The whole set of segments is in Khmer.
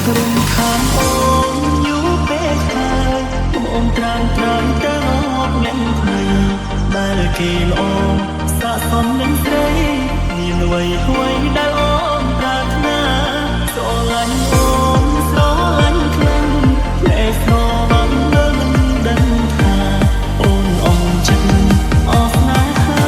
រំខានអូនយូរពេលហើយអូនត្រាំត្រង់ទៅមកអ្នកថ្មីដែលគេល្អស័ក្តិសមនឹងស្រីមានអ្វីអ្វីដែលអូនប្រាថ្នាស្រឡាញ់អូនស្រឡាញ់ខ្លាំងតែស្នងមិនដឹងថាអូនអងចិត្តអស់ស្នេហា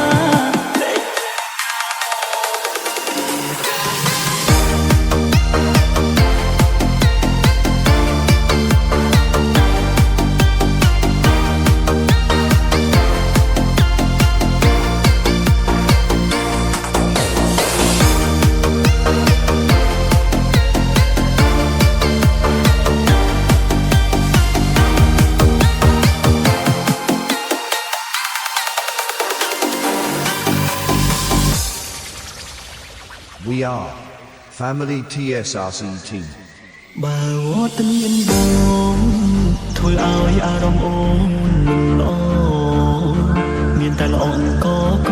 We are Family TSRC Team បើវត្តមានបងធ្វើឲ្យអារម្មណ៍អូនមិនល្អមានតែល្អអង្គក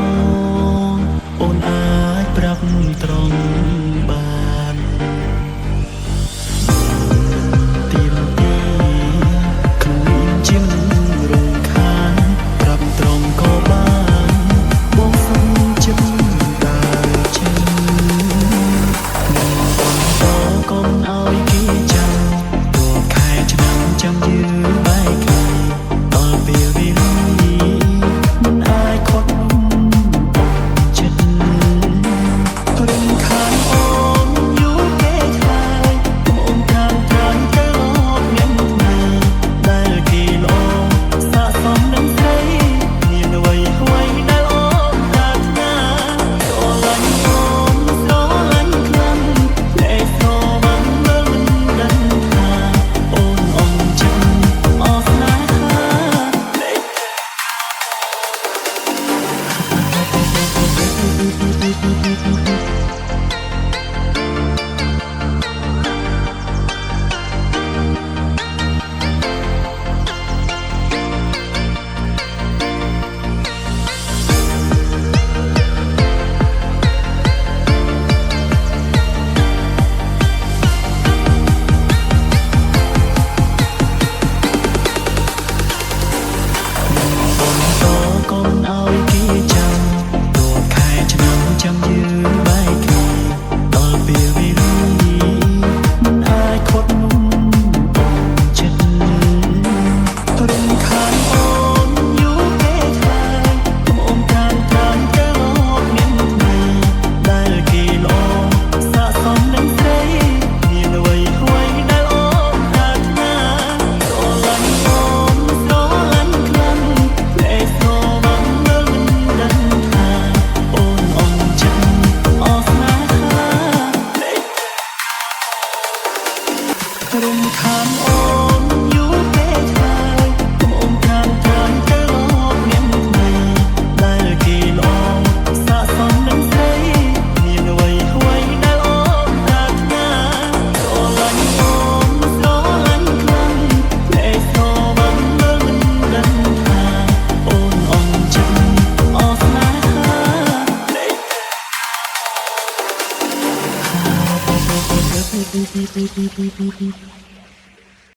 អូនអាចប្រាប់ត្រង់បានទីរទីខ្លួនជាមិនរំខានប្រាប់ត្រង់ក៏បានបងសុំចិត្តដើរចេញ កុំឲ្យគេចាំរាល់ខែឆ្នាំចាំយឺនបែកគ្នាដល់ពេលវេលាមិនអាចខត់ចិត្តរំខានអូនយូរពេលហើយអូនតាមត្រង់ទៅមកមានណាដែលគេល្អស័ក្តិសមនឹងស្រីមានអ្វីអ្វីដែលអូនប្រាថ្នាស្រឡាញ់អូនស្រឡាញ់ខ្លាំងតែស្រឡាញ់ កុំឲ្យគេចាំរាល់ខែឆ្នាំចាំយឺនបែកគ្នាដល់ពេលវេលាមិនអាចខត់នំអូនចិត្តរំខានអូនយូរពេលហើយអូនតាមត្រង់ទៅមកមានណាដែលគេល្អស័ក្តិសមនឹងស្រីមានអ្វីអ្វីដែលអូនប្រាថ្នាស្រឡាញ់អូនស្រឡាញ់ខ្លាំងតែស្រឡាញ់ រំខានអូនយូរពេលហើយអូនតាមត្រង់ទៅមកមានណាដែលគេល្អស័ក្តិសមនឹងស្រីមានអ្វីអ្វីដែលអូនប្រាថ្នាស្រឡាញ់អូនស្រឡាញ់ខ្លាំងតែស្រឡាញ់មិនដឹងថាអូនអងចិត្តអស់ស្នេហា